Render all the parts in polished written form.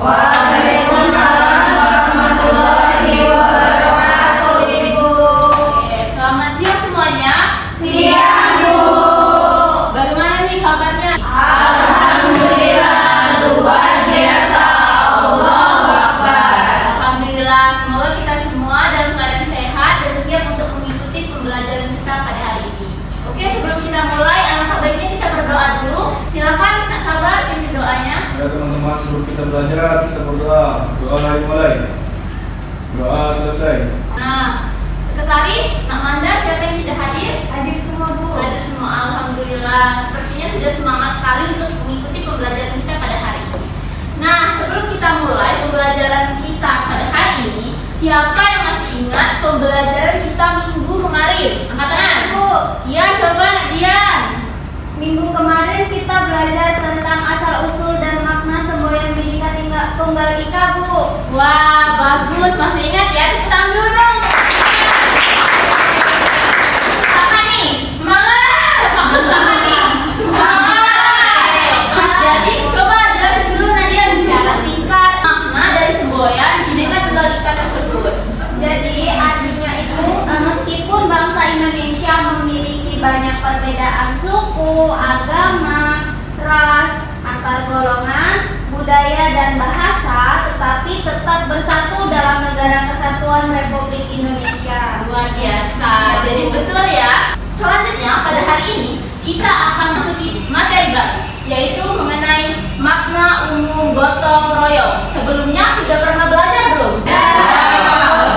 Waalaikumsalam warahmatullahi wabarakatuh, Ibu. Oke, selamat siang semuanya. Siang, Bu. Bagaimana nih kabarnya? Alhamdulillah, luar biasa. Allahu Akbar. Alhamdulillah, semoga kita semua dalam keadaan sehat dan siap untuk mengikuti pembelajaran kita pada hari ini. Oke, sebelum kita mulai, alangkah baiknya kita berdoa dulu. Silakan Kak Sabar pimpin doanya. Ya teman-teman, sebelum kita belajar, kita berdoa. Doa lagi mulai. Doa selesai. Nah, sekretaris, Nak Manda, siapa yang sudah hadir? Hadir semua, Bu. Hadir semua, alhamdulillah. Sepertinya sudah semangat sekali untuk mengikuti pembelajaran kita pada hari ini. Nah, sebelum kita mulai pembelajaran kita pada hari ini, siapa yang masih ingat pembelajaran kita minggu kemarin? Angkat tangan. Bu, Iya, coba Nak Dian. minggu kemarin kita belajar tentang asal-usul dan makna semboyan Bhinneka Tunggal Ika, Bu. Wah, bagus, masih ingat ya? Tepuk tangan dulu dong. Apa nih? Apa nih? Jadi coba jelasin dulu Nadia secara singkat makna dari semboyan Bhinneka Tunggal Ika tersebut. Jadi artinya itu meskipun bangsa Indonesia memiliki banyak perbedaan suku, agama, ras, antar golongan, budaya dan bahasa, tetapi tetap bersatu dalam Negara Kesatuan Republik Indonesia. Luar biasa. Jadi betul ya. Selanjutnya pada hari ini kita akan masuki materi baru, yaitu mengenai makna umum gotong royong. Sebelumnya sudah pernah belajar belum?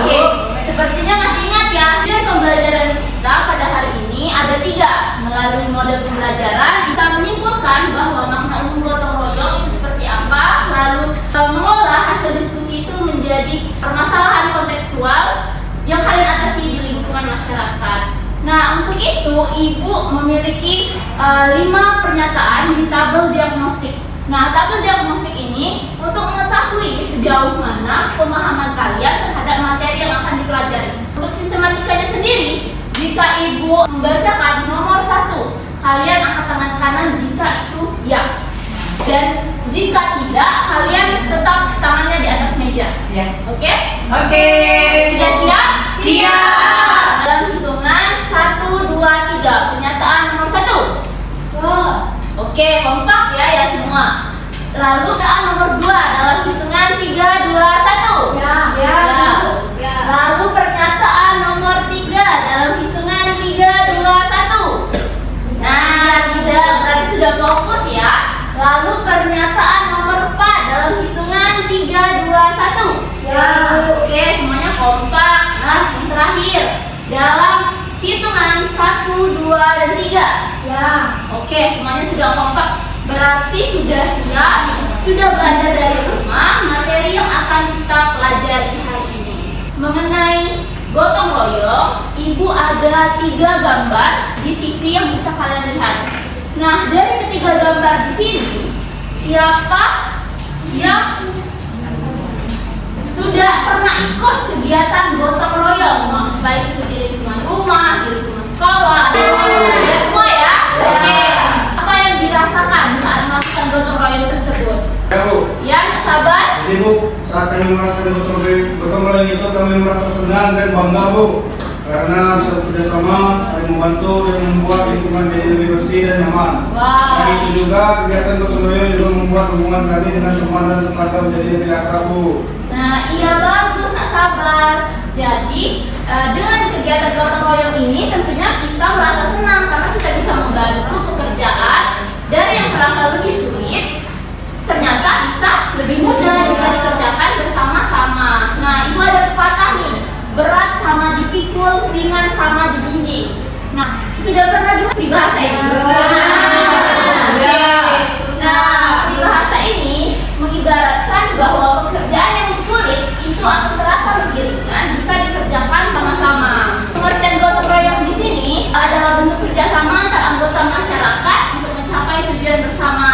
Oke, sepertinya masih ingat ya. Dan pembelajaran kita pada hari ini ada 3. Melalui model pembelajaran bisa menyimpulkan bahwa makna umum gotong royong itu seperti apa, lalu mengolah hasil diskusi itu menjadi permasalahan kontekstual yang kalian atasi di lingkungan masyarakat. Nah, untuk itu Ibu memiliki 5 pernyataan di tabel diagnostik. Nah, tabel diagnostik ini untuk mengetahui sejauh mana pemahaman kalian terhadap materi yang akan dipelajari. Untuk sistematikanya sendiri, jika Ibu membacakan nomor 1, kalian angkat tangan kanan jika itu ya. Dan jika tidak, kalian tetap tangannya di atas meja. Ya. Oke? Oke. Sudah siap? Siap. Dalam hitungan 1, 2, 3. Pernyataan nomor 1. Oke, kompak ya semua. Lalu pernyataan nomor 2 dalam hitungan 3, 2, 1. Ya. Lalu pernyataan nomor 3 dalam hitungan 3, 2, 1. Nah, tidak berarti sudah fokus ya. Lalu pernyataan nomor 4 dalam hitungan 3, 2, 1. Ya. Oke, semuanya kompak. Nah, yang terakhir dalam hitungan 1, 2, dan 3. Ya. Oke, semuanya sudah kompak. Berarti sudah siap, sudah belajar dari rumah materi yang akan kita pelajari hari ini. Mengenai gotong royong, Ibu ada 3 gambar di TV yang bisa kalian lihat. Nah, dari ketiga gambar di sini, siapa yang sudah pernah ikut kegiatan gotong royong, baik itu di lingkungan rumah, di lingkungan sekolah, sudah semua ya? Oke. Apa yang dirasakan saat melakukan gotong royong tersebut? Ya Bu. Ya, Kak Sabar? Jadi Bu, saat kami merasakan gotong royong itu kami merasa senang dan bangga Bu, karena bisa bekerja sama, saling membantu dan membuat lingkungan jadi lebih bersih dan nyaman. Wow. Selain itu juga kegiatan gotong royong juga membuat hubungan kami dengan teman dan tetangga menjadi lebih akrab Bu. Nah, iya bagus, Kak Sabar. Jadi, dengan kegiatan gotong royong ini tentunya kita merasa senang karena kita bisa membantu pekerjaan dari yang terasa lebih sulit, ternyata bisa lebih mudah jika dikerjakan bersama-sama. Nah, Ibu ada pepatah nih, berat sama dipikul, ringan sama dijinjing. Nah, sudah pernah juga di bahasa ini? Nah, di bahasa ini mengibaratkan bahwa pekerjaan yang sulit itu akan terasa lebih ringan jika dikerjakan sama-sama. Pengertian gotong royong di sini adalah bentuk kerjasama antar anggota masyarakat untuk mencapai tujuan bersama.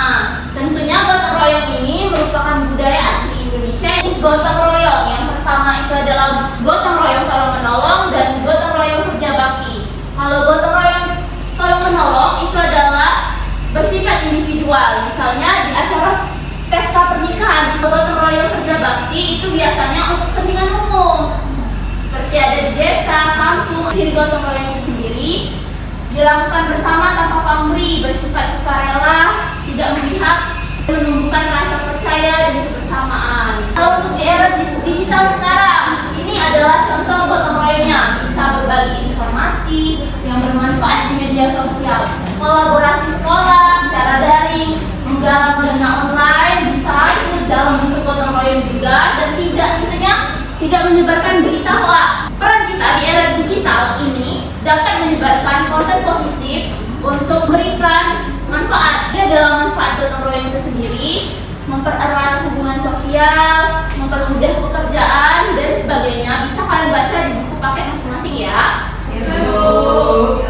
Tentunya gotong royong ini merupakan budaya asli Indonesia. Jenis gotong royong yang pertama itu adalah gotong royong tolong menolong dan gotong royong kerja bakti. Kalau gotong royong tolong menolong itu adalah Selanjutnya, gotong royong kerja bakti itu biasanya untuk kepentingan umum. Seperti ada di desa, kampung. Ciri gotong royong itu sendiri dilakukan bersama tanpa pamrih, bersifat sukarela, tidak memihak, menumbuhkan rasa percaya dan kebersamaan. Kalau untuk di era digital sekarang, ini adalah contoh gotong royongnya, bisa berbagi informasi yang bermanfaat di media sosial, kolaborasi sekolah secara daring, menggalang dana online bisa ikut dalam bentuk gotong royong juga, dan tidak menyebarkan berita hoax. Peran kita di era digital ini dapat menyebarkan konten positif untuk memberikan manfaat. Dalam manfaat gotong royong itu sendiri, mempererat hubungan sosial, mempermudah pekerjaan dan sebagainya. Bisa kalian baca di buku paket masing-masing ya.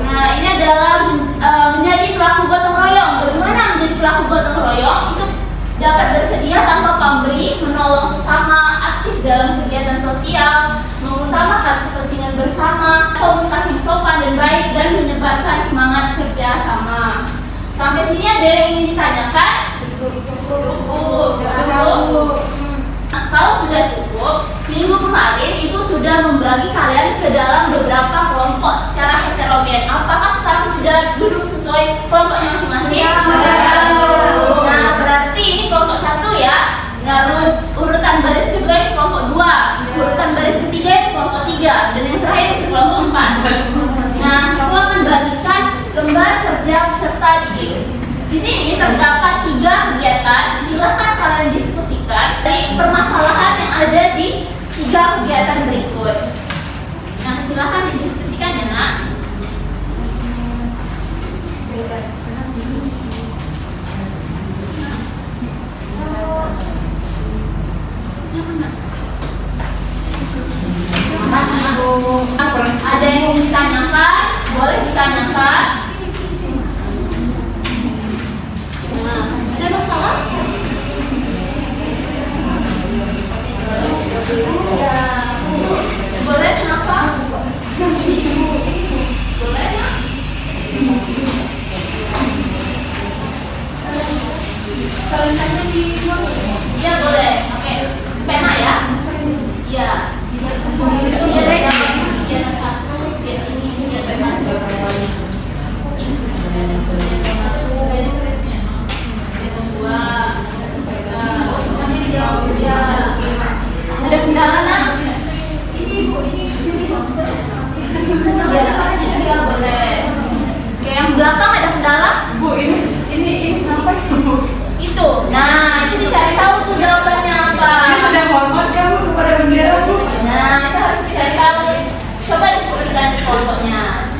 Nah, ini adalah menjadi pelaku gotong royong. Bagaimana menjadi pelaku gotong royong? Itu dapat bersedia tanpa pamrih, menolong sesama, aktif dalam kegiatan sosial, mengutamakan kepentingan bersama, komunikasi sopan dan baik, dan menyebarkan semangat kerja sama. Sampai sini ada yang ingin ditanyakan? Cukup. Kalau sudah cukup, minggu kemarin Ibu sudah membagi kalian ke dalam beberapa kelompok secara heterogen. Apakah sekarang sudah duduk sesuai kelompoknya masing-masing? Nah, berarti ini kelompok 1 ya. Lalu urutan baris kedua ini kelompok 2, urutan baris ketiga ini kelompok 3, dan yang terakhir ini kelompok 4. Nah, aku akan bagikan lembar kerja peserta didik. Di sini terdapat 3 kegiatan. Silahkan kalian diskusikan dari permasalahan yang ada di 3 kegiatan berikut. Nah, silahkan didiskusikan ya, Nak. Ada yang ingin ditanyakan? Boleh ditanyakan. Nah, ada masalah? Ya, boleh. Kenapa? Boleh ya? Kalian tanya di mana? Ya boleh. Oke, pena ya? Iya. Kegiatan 1, kegiatan ini, kegiatan 1. Kegiatan 2, semuanya dijawab ya. Ada kendala nak? Iya boleh. Oke, yang belakang ada kendala? Bu, ini apa Bu? Itu. Nah, itu dicari tahu tuh jawabannya apa. Ini sudah hormat kamu kepada bendera Bu. Nah, itu harus dicari tahu. Coba disebutkan di kelompoknya.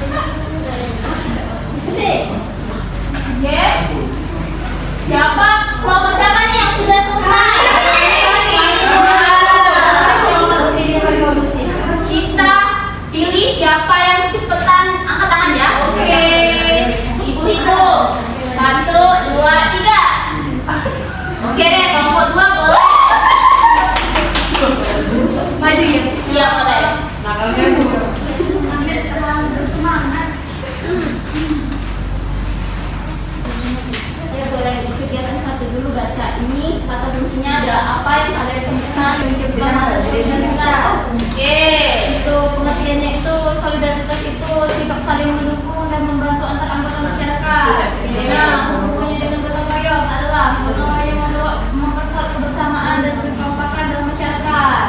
Diskusi. Oke. Siapa? Kelompok siapa nih yang sudah selesai? Kita pilih siapa yang cepetan angkat tangan ya. Oke. Ibu hitung. 1, 2, 3. Oke deh, kelompok 2 boleh. Maju ya? Iya boleh. Nakalnya Bu. Ya boleh, kegiatan 1 dulu baca ini. Kata kuncinya ada apa yang kalian temukan? Kunci pertama solidaritas. Oke. Itu pengertiannya itu solidaritas itu sikap saling mendukung dan membantu antar anggota masyarakat. Nah, hubungannya dengan gotong royong adalah gotong royong memperkuat kebersamaan dan kekompakan dalam masyarakat.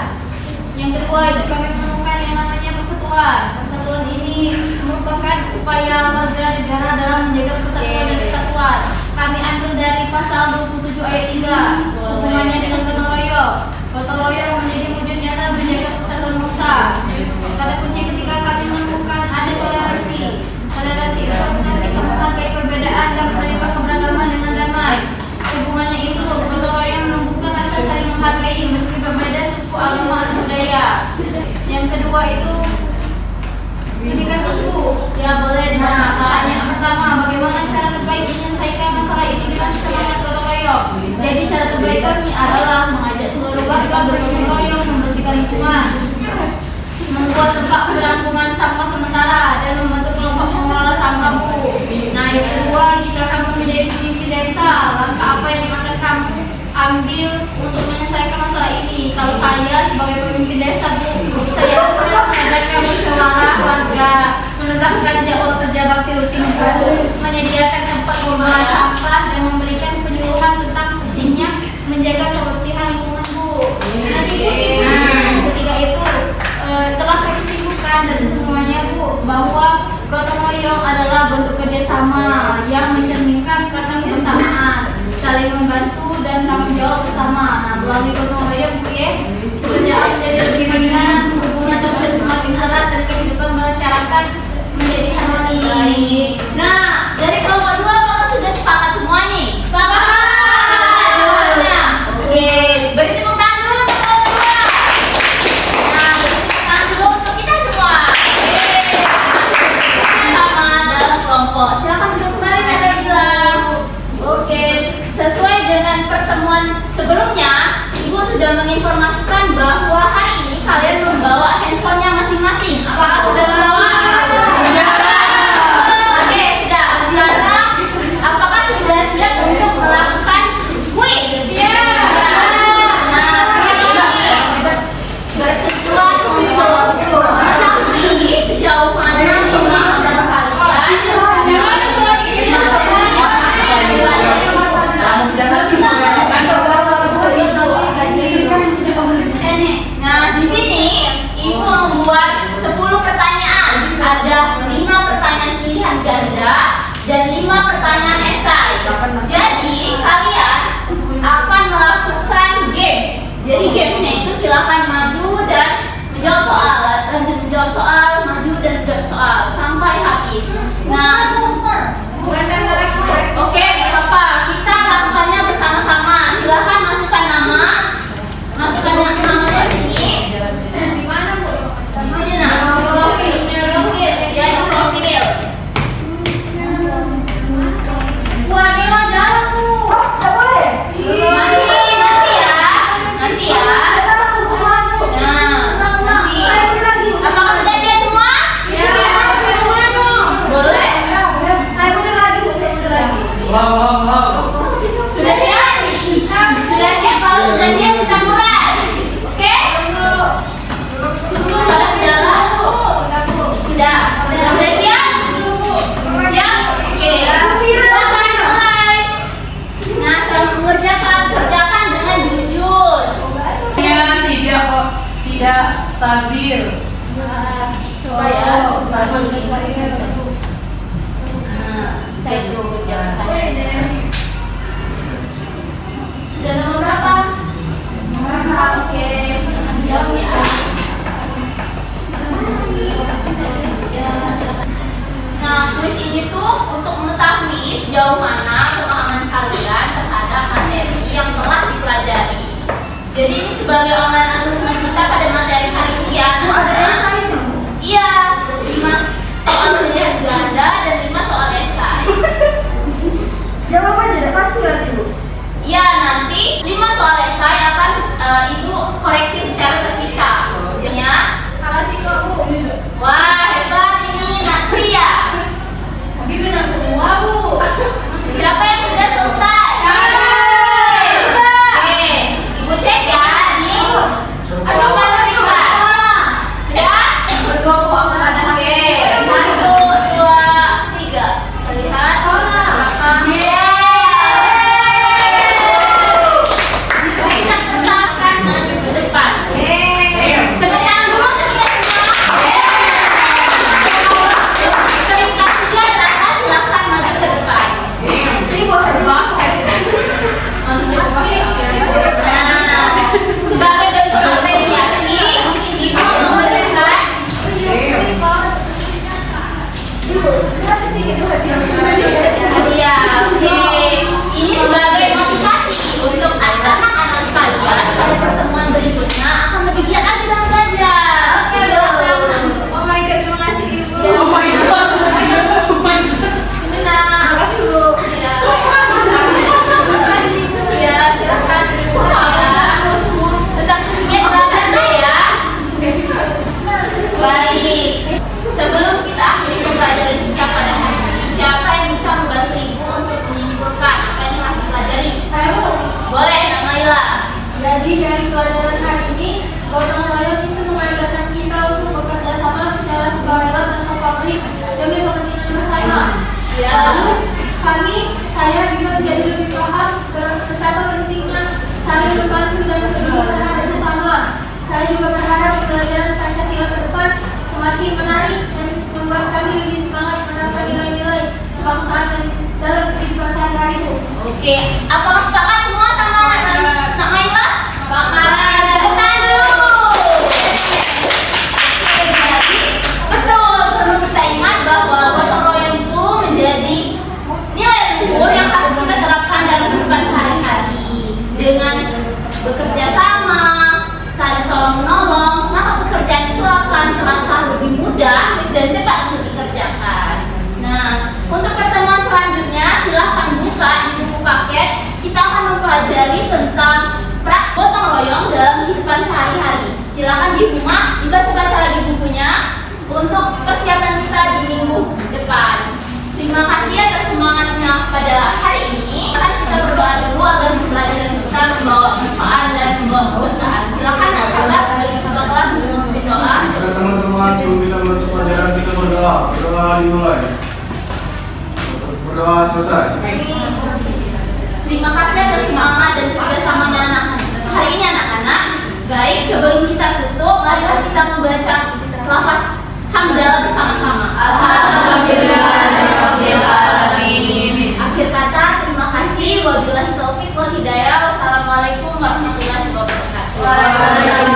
Yang kedua itu kami menemukan yang namanya persatuan. Persatuan ini merupakan upaya warga negara dalam menjaga persatuan dan kesatuan. Kami ambil dari pasal 27 ayat 3. Hubungannya dengan gotong royong. Gotong royong menjadi wujud nyata menjaga persatuan bangsa. Kata kunci ketiga kami menemukan ada toleransi. Toleransi itu sikap menghargai perbedaan dan menerima keberagaman dengan damai. Hubungannya itu gotong royong menumbuhkan rasa saling menghargai meski berbeda suku, agama, dan budaya. Yang kedua itu studi kasus Bu. Ya boleh dibacakan. Pertanyaan pertama, bagaimana cara terbaik menyelesaikan masalah ini dengan semangat gotong royong? Jadi cara terbaik kami adalah mengajak seluruh warga bergotong royong membersihkan lingkungan, membuat tempat penampungan sampah sementara, dan membentuk kelompok pengelola sampah Bu. Nah, yang kedua, jika kamu menjadi pemimpin desa, langkah apa yang akan kamu ambil untuk menetapkan jadwal kerja bakti rutin Bu, menyediakan tempat pembuangan sampah dan memberikan penyuluhan tentang pentingnya menjaga kebersihan lingkungan Bu. Nah, yang ketiga itu telah kami simpulkan dari semuanya Bu bahwa gotong royong adalah bentuk kerjasama yang mencerminkan rasa kebersamaan, saling membantu dan tanggung jawab bersama. Nah, melalui gotong royong Bu ya, kerjaan menjadi lebih ringan, hubungan sosial semakin erat dan kehidupan masyarakat menjadi harmoni. Nah, dari kelompok 2 apakah sudah sepakat semua nih? Sepakat. Oke, beri tepuk tangan dulu untuk kelompok 2. Nah, beri tepuk tangan dulu untuk kita semua. Sama dalam kelompok. Silakan duduk kembali Kak Sabila. Oke, sesuai dengan pertemuan sebelumnya, Ibu sudah menginformasikan bahwa hari ini kalian membawa handphonenya masing-masing. Apakah sudah membawa? Oke, sudah. Sekarang, apakah sudah siap untuk melakukan kuis? Nah, hari ini bertujuan untuk mengetahui sejauh mana kemampuan Nah, di sini Ibu membuat 10 pertanyaan. Ada 5 pertanyaan pilihan ganda dan 5 pertanyaan esai. Jadi kalian akan melakukan games. Jadi gamesnya itu silakan maju dan menjawab soal, lanjut menjawab soal, maju dan menjawab soal sampai habis. Nah, oke, nggak apa-apa. Kita lakukannya bersama-sama. Silakan masukkan nama. Masukkan namanya di sini. Di mana Bu? Di sini nah. Profil. Ya, di profil. Buat Ella jalan Bu. Nanti ya. Nanti ya. Nah, nanti. Apakah sudah siap semua? Boleh? Sudah siap? Sudah siap? Kalau sudah siap kita mulai. Oke? Pada kendala? Sudah. Sudah siap? Siap? Oke. Silakan mulai. Nah, selama mengerjakan, kerjakan dengan jujur. Tidak stabil. Coba ya. Stabil. Nah, saya itu kerjakan. Sudah nomor berapa? Oke, silakan jawab ya. Nah, kuis ini tuh untuk mengetahui sejauh mana pemahaman kalian terhadap materi yang telah dipelajari. Jadi ini sebagai online assessment kita pada materi hari ini ya. Iya, 5 soal pilihan ganda dan 5 soal esai. Jawaban tidak pasti lagi Bu. Iya, nanti 5 soal esai akan Ibu koreksi secara terpisah. Jadinya, Makasih kok Bu. wah hebat ini Natria. Tapi benar semua Bu. Siapa yang sudah selesai? Oke, Ibu cek ya di ada mana Rika? Ya? Berdua Bu akan ada Oke, 1, 2, 3. Lihat. Berapa? Jika kita tetapkan maju ke depan. Tepuk tangan dulu untuk kita semua. Peringkat 3 Raka, silakan maju ke depan. Nah, sebagai bentuk apresiasi, Ibu memberikan hadiah. Oke, ini sebagai motivasi untuk anak-anak sekalian pada pertemuan berikutnya akan lebih giat lagi dalam belajar. Oke, silakan. Oh my god, terima kasih Ibu. Oh my god. Nah, Makasih Bu. ya. Ya, silakan. Tetap giat belajar ya. Baik. Sebelum kita akhiri pembelajaran kita pada hari ini, siapa yang bisa membantu Ibu untuk menyimpulkan apa yang telah dipelajari? Saya Bu. Boleh, Namaila. Jadi dari pelajaran hari ini, gotong royong itu mengajarkan kita untuk bekerja sama secara sukarela tanpa pabrik demi kepentingan bersama. Ya. Lalu saya juga menjadi lebih paham betapa pentingnya saling membantu dan peduli terhadap sesama. Saya juga berharap pelajaran Pancasila ke depan semakin menarik dan membuat kami lebih semangat menerapkan nilai-nilai kebangsaan dan dalam kehidupan sehari-hari itu. Oke, apa sepakat semua sama Nak Maila? Sepakat. Tepuk tangan dulu. Oke, jadi betul, perlu kita ingat bahwa gotong royong itu menjadi nilai luhur yang harus kita terapkan dalam kehidupan sehari-hari. Dengan bekerja sama, saling tolong menolong, maka pekerjaan itu akan terasa lebih mudah dan cepat untuk dikerjakan. Nah, untuk pertemuan selanjutnya silahkan buka di buku paket. Kita akan mempelajari tentang gotong royong dalam kehidupan sehari-hari. Silahkan di rumah dibaca-baca lagi bukunya untuk persiapan kita di minggu depan. Terima kasih atas semangatnya pada hari ini. Akan kita berdoa dulu agar pembelajaran kita membawa manfaat dan membawa keberkahan. Silahkan Nak Sabar sebagai ketua kelas untuk memimpin doa. Pada teman-teman sebelum kita menutup pelajaran kita berdoa. Berdoa dimulai. Berdoa selesai. Terima kasih atas semangat dan kerjasamanya anak-anak. Hari ini anak-anak, baik sebelum kita tutup, marilah kita membaca lafaz hamdalah bersama-sama. Alhamdulillahirrahmanirrahim. Akhir kata, terima kasih. Wabillahi taufiq wal hidayah. Wassalamualaikum warahmatullahi wabarakatuh.